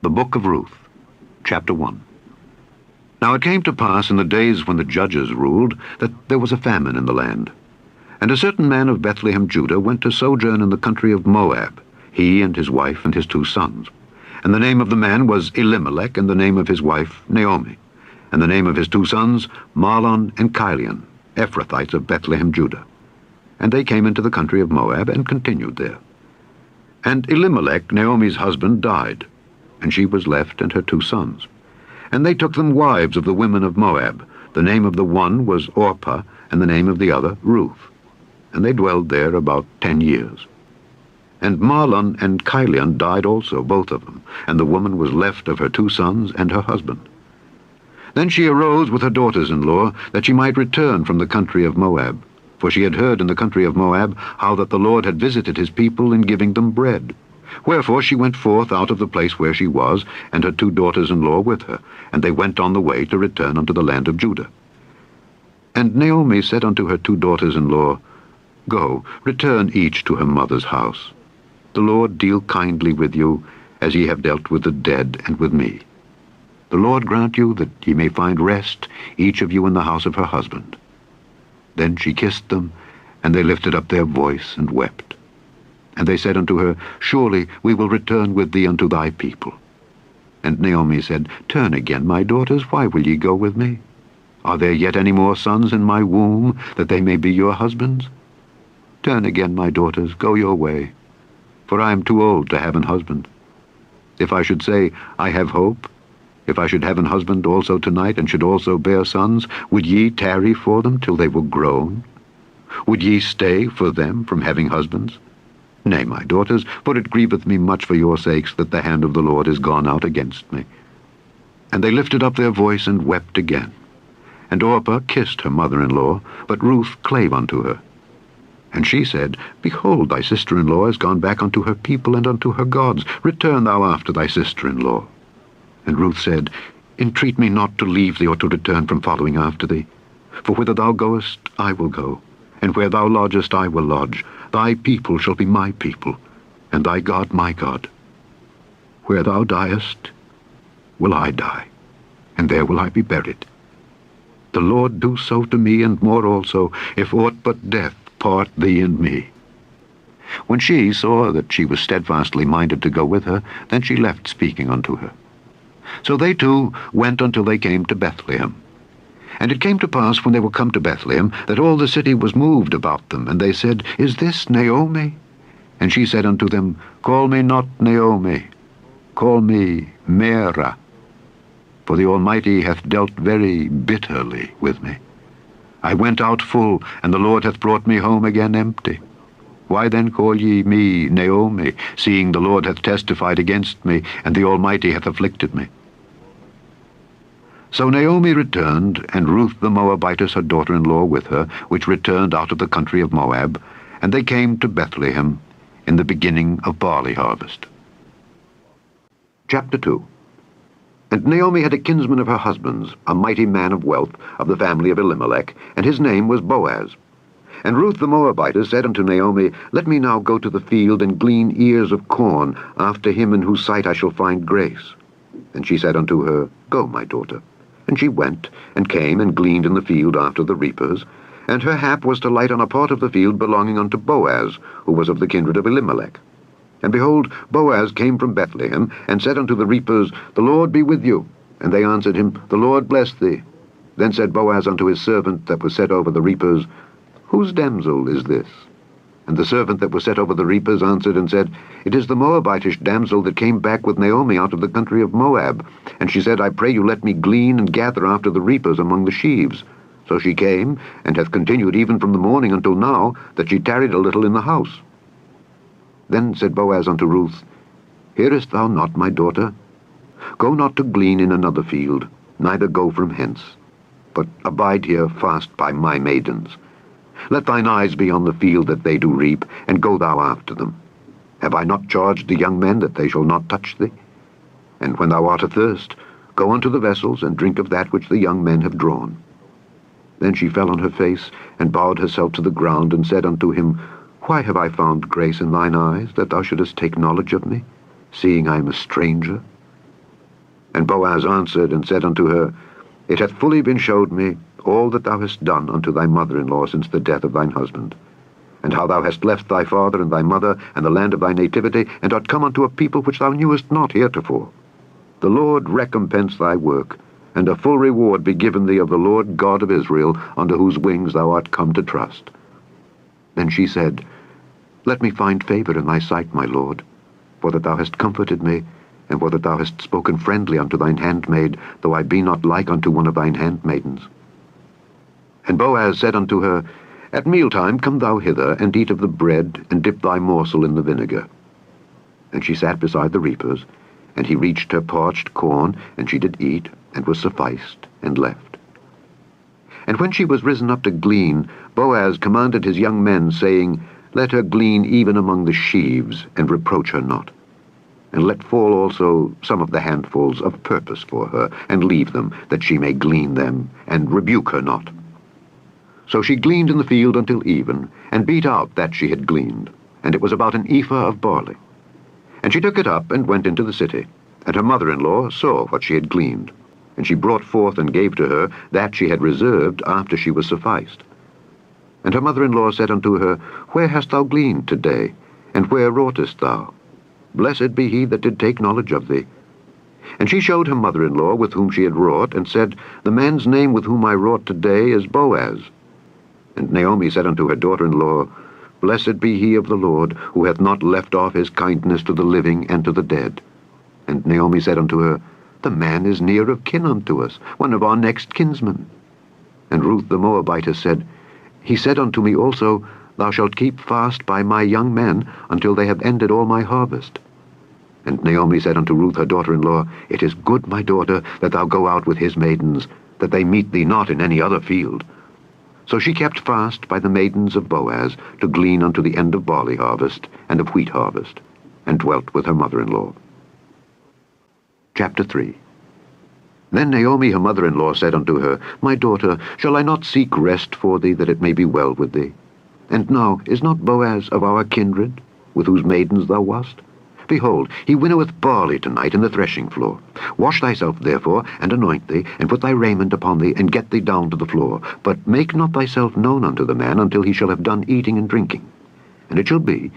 The Book of Ruth, Chapter 1. Now it came to pass in the days when the judges ruled that there was a famine in the land. And a certain man of Bethlehem, Judah, went to sojourn in the country of Moab, he and his wife and his 2 sons. And the name of the man was Elimelech, and the name of his wife Naomi, and the name of his 2 sons Mahlon and Chilion, Ephrathites of Bethlehem, Judah. And they came into the country of Moab and continued there. And Elimelech, Naomi's husband, died, and she was left and her 2 sons. And they took them wives of the women of Moab. The name of the one was Orpah, and the name of the other Ruth. And they dwelled there about 10 years. And Mahlon and Chilion died also, both of them, and the woman was left of her 2 sons and her husband. Then she arose with her daughters-in-law, that she might return from the country of Moab. For she had heard in the country of Moab how that the Lord had visited his people in giving them bread. Wherefore she went forth out of the place where she was, and her 2 daughters-in-law with her, and they went on the way to return unto the land of Judah. And Naomi said unto her 2 daughters-in-law, Go, return each to her mother's house. The Lord deal kindly with you, as ye have dealt with the dead and with me. The Lord grant you that ye may find rest, each of you in the house of her husband. Then she kissed them, and they lifted up their voice and wept. And they said unto her, Surely we will return with thee unto thy people. And Naomi said, Turn again, my daughters, why will ye go with me? Are there yet any more sons in my womb, that they may be your husbands? Turn again, my daughters, go your way, for I am too old to have an husband. If I should say, I have hope, if I should have an husband also tonight, and should also bear sons, would ye tarry for them till they were grown? Would ye stay for them from having husbands? Nay, my daughters, for it grieveth me much for your sakes that the hand of the Lord is gone out against me. And they lifted up their voice and wept again. And Orpah kissed her mother-in-law, but Ruth clave unto her. And she said, Behold, thy sister-in-law is gone back unto her people and unto her gods. Return thou after thy sister-in-law. And Ruth said, Entreat me not to leave thee or to return from following after thee. For whither thou goest, I will go, and where thou lodgest, I will lodge. Thy people shall be my people, and thy God my God. Where thou diest, will I die, and there will I be buried. The Lord do so to me, and more also, if aught but death part thee and me. When she saw that she was steadfastly minded to go with her, then she left speaking unto her. So they 2 went until they came to Bethlehem. And it came to pass, when they were come to Bethlehem, that all the city was moved about them, and they said, Is this Naomi? And she said unto them, Call me not Naomi, call me Mara, for the Almighty hath dealt very bitterly with me. I went out full, and the Lord hath brought me home again empty. Why then call ye me Naomi, seeing the Lord hath testified against me, and the Almighty hath afflicted me? So Naomi returned, and Ruth the Moabitess her daughter-in-law with her, which returned out of the country of Moab, and they came to Bethlehem in the beginning of barley harvest. Chapter 2. And Naomi had a kinsman of her husband's, a mighty man of wealth, of the family of Elimelech, and his name was Boaz. And Ruth the Moabitess said unto Naomi, Let me now go to the field and glean ears of corn, after him in whose sight I shall find grace. And she said unto her, Go, my daughter. And she went, and came, and gleaned in the field after the reapers. And her hap was to light on a part of the field belonging unto Boaz, who was of the kindred of Elimelech. And behold, Boaz came from Bethlehem, and said unto the reapers, The Lord be with you. And they answered him, The Lord bless thee. Then said Boaz unto his servant that was set over the reapers, Whose damsel is this? And the servant that was set over the reapers answered and said, It is the Moabitish damsel that came back with Naomi out of the country of Moab. And she said, I pray you let me glean and gather after the reapers among the sheaves. So she came, and hath continued even from the morning until now, that she tarried a little in the house. Then said Boaz unto Ruth, Hearest thou not, my daughter? Go not to glean in another field, neither go from hence, but abide here fast by my maidens. Let thine eyes be on the field that they do reap, and go thou after them. Have I not charged the young men that they shall not touch thee? And when thou art athirst, go unto the vessels, and drink of that which the young men have drawn. Then she fell on her face, and bowed herself to the ground, and said unto him, Why have I found grace in thine eyes, that thou shouldest take knowledge of me, seeing I am a stranger? And Boaz answered and said unto her, It hath fully been showed me all that thou hast done unto thy mother-in-law since the death of thine husband, and how thou hast left thy father and thy mother and the land of thy nativity, and art come unto a people which thou knewest not heretofore. The Lord recompense thy work, and a full reward be given thee of the Lord God of Israel, under whose wings thou art come to trust. Then she said, Let me find favor in thy sight, my lord, for that thou hast comforted me, and for that thou hast spoken friendly unto thine handmaid, though I be not like unto one of thine handmaidens. And Boaz said unto her, At mealtime come thou hither, and eat of the bread, and dip thy morsel in the vinegar. And she sat beside the reapers, and he reached her parched corn, and she did eat, and was sufficed, and left. And when she was risen up to glean, Boaz commanded his young men, saying, Let her glean even among the sheaves, and reproach her not. And let fall also some of the handfuls of purpose for her, and leave them, that she may glean them, and rebuke her not. So she gleaned in the field until even, and beat out that she had gleaned, and it was about an ephah of barley. And she took it up, and went into the city. And her mother-in-law saw what she had gleaned. And she brought forth and gave to her that she had reserved after she was sufficed. And her mother-in-law said unto her, Where hast thou gleaned today? And where wroughtest thou? Blessed be he that did take knowledge of thee. And she showed her mother-in-law with whom she had wrought, and said, The man's name with whom I wrought today is Boaz. And Naomi said unto her daughter-in-law, Blessed be he of the Lord, who hath not left off his kindness to the living and to the dead. And Naomi said unto her, The man is near of kin unto us, one of our next kinsmen. And Ruth the Moabitess said, He said unto me also, Thou shalt keep fast by my young men until they have ended all my harvest. And Naomi said unto Ruth her daughter-in-law, It is good, my daughter, that thou go out with his maidens, that they meet thee not in any other field. So she kept fast by the maidens of Boaz, to glean unto the end of barley harvest, and of wheat harvest, and dwelt with her mother-in-law. Chapter 3. Then Naomi her mother-in-law said unto her, My daughter, shall I not seek rest for thee, that it may be well with thee? And now is not Boaz of our kindred, with whose maidens thou wast? Behold, he winnoweth barley tonight in the threshing floor. Wash thyself therefore, and anoint thee, and put thy raiment upon thee, and get thee down to the floor. But make not thyself known unto the man, until he shall have done eating and drinking. And it shall be,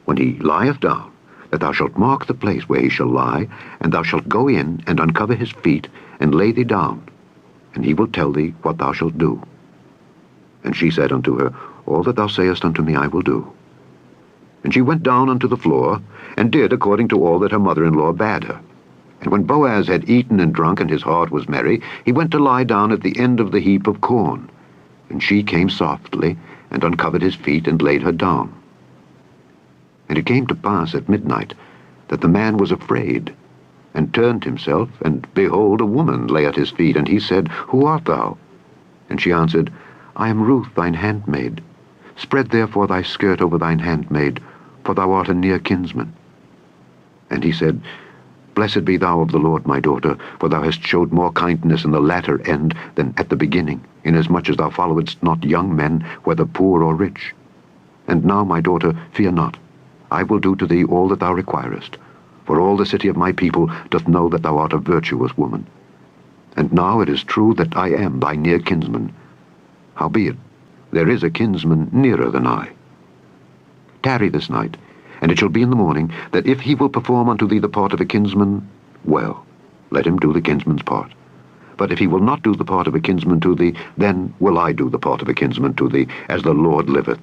when he lieth down, that thou shalt mark the place where he shall lie, and thou shalt go in, and uncover his feet, and lay thee down, and he will tell thee what thou shalt do. And she said unto her, All that thou sayest unto me I will do. And she went down unto the floor, and did according to all that her mother-in-law bade her. And when Boaz had eaten and drunk, and his heart was merry, he went to lie down at the end of the heap of corn. And she came softly, and uncovered his feet, and laid her down. And it came to pass at midnight, that the man was afraid, and turned himself, and behold, a woman lay at his feet. And he said, Who art thou? And she answered, I am Ruth thine handmaid. Spread therefore thy skirt over thine handmaid, for thou art a near kinsman. And he said, Blessed be thou of the Lord, my daughter, for thou hast showed more kindness in the latter end than at the beginning, inasmuch as thou followedst not young men, whether poor or rich. And now, my daughter, fear not. I will do to thee all that thou requirest, for all the city of my people doth know that thou art a virtuous woman. And now it is true that I am thy near kinsman. Howbeit, there is a kinsman nearer than I. Tarry this night, and it shall be in the morning, that if he will perform unto thee the part of a kinsman, well, let him do the kinsman's part. But if he will not do the part of a kinsman to thee, then will I do the part of a kinsman to thee, as the Lord liveth.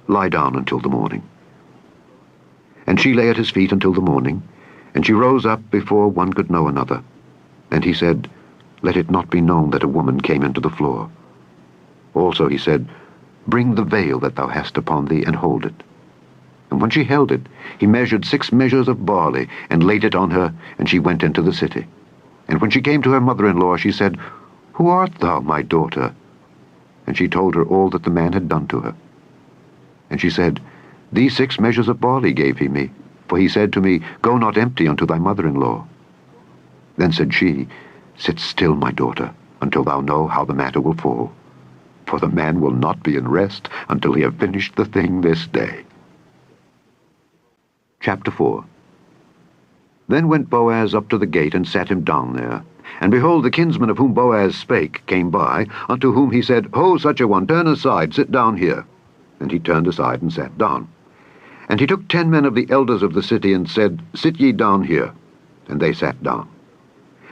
Lie down until the morning. And she lay at his feet until the morning, and she rose up before one could know another. And he said, Let it not be known that a woman came into the floor. Also he said, Bring the veil that thou hast upon thee, and hold it. And when she held it, he measured 6 measures of barley, and laid it on her, and she went into the city. And when she came to her mother-in-law, she said, Who art thou, my daughter? And she told her all that the man had done to her. And she said, These 6 measures of barley gave he me, for he said to me, Go not empty unto thy mother-in-law. Then said she, Sit still, my daughter, until thou know how the matter will fall. For the man will not be in rest until he have finished the thing this day. Chapter 4. Then went Boaz up to the gate, and sat him down there. And behold, the kinsman of whom Boaz spake came by, unto whom he said, Ho, such a one, turn aside, sit down here. And he turned aside and sat down. And he took 10 men of the elders of the city, and said, Sit ye down here. And they sat down.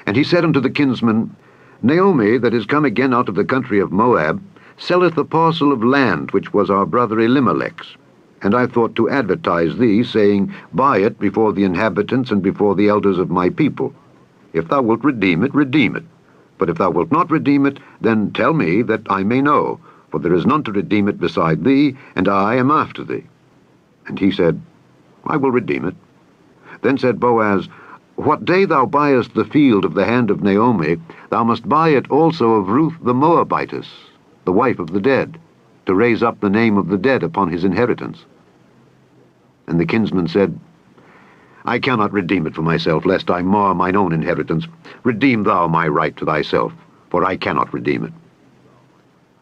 And he said unto the kinsman, Naomi, that is come again out of the country of Moab, selleth the parcel of land which was our brother Elimelech's. And I thought to advertise thee, saying, Buy it before the inhabitants and before the elders of my people. If thou wilt redeem it, redeem it. But if thou wilt not redeem it, then tell me, that I may know, for there is none to redeem it beside thee, and I am after thee. And he said, I will redeem it. Then said Boaz, What day thou buyest the field of the hand of Naomi, thou must buy it also of Ruth the Moabitess, the wife of the dead, to raise up the name of the dead upon his inheritance. And the kinsman said, I cannot redeem it for myself, lest I mar mine own inheritance. Redeem thou my right to thyself, for I cannot redeem it.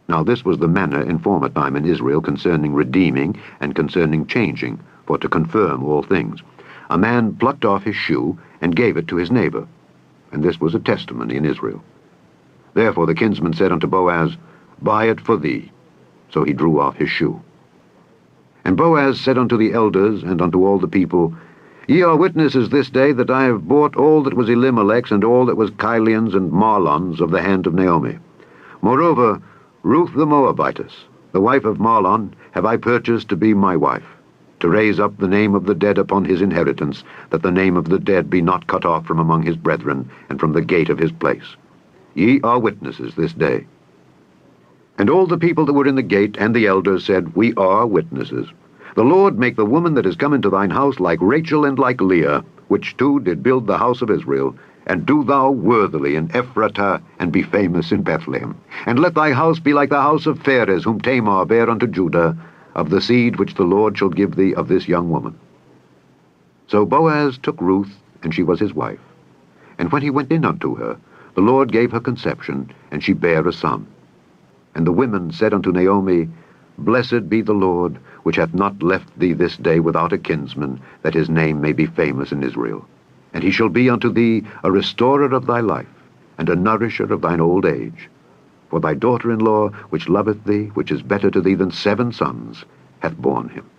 Now this was the manner in former time in Israel concerning redeeming and concerning changing, for to confirm all things. A man plucked off his shoe and gave it to his neighbor, and this was a testimony in Israel. Therefore the kinsman said unto Boaz, Buy it for thee. So he drew off his shoe. And Boaz said unto the elders and unto all the people, Ye are witnesses this day that I have bought all that was Elimelech's and all that was Chilion's and Mahlon's of the hand of Naomi. Moreover, Ruth the Moabitess, the wife of Mahlon, have I purchased to be my wife, to raise up the name of the dead upon his inheritance, that the name of the dead be not cut off from among his brethren, and from the gate of his place. Ye are witnesses this day. And all the people that were in the gate and the elders said, We are witnesses. The Lord make the woman that is come into thine house like Rachel and like Leah, which two did build the house of Israel, and do thou worthily in Ephratah, and be famous in Bethlehem. And let thy house be like the house of Pharez, whom Tamar bare unto Judah, of the seed which the Lord shall give thee of this young woman. So Boaz took Ruth, and she was his wife. And when he went in unto her, the Lord gave her conception, and she bare a son. And the women said unto Naomi, Blessed be the Lord, which hath not left thee this day without a kinsman, that his name may be famous in Israel. And he shall be unto thee a restorer of thy life, and a nourisher of thine old age. For thy daughter-in-law, which loveth thee, which is better to thee than 7 sons, hath borne him.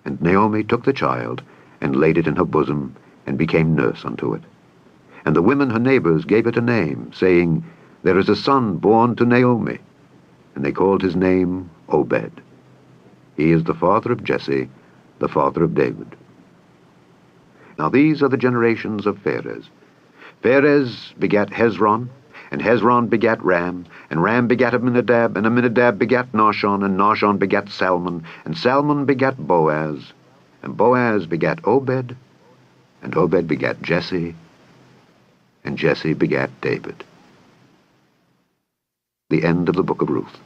And Naomi took the child, and laid it in her bosom, and became nurse unto it. And the women her neighbors gave it a name, saying, There is a son born to Naomi. And they called his name Obed. He is the father of Jesse, the father of David. Now these are the generations of Pharez. Pharez begat Hezron, and Hezron begat Ram, and Ram begat Amminadab, and Amminadab begat Nahshon, and Nahshon begat Salmon, and Salmon begat Boaz, and Boaz begat Obed, and Obed begat Jesse, and Jesse begat David. The end of the book of Ruth.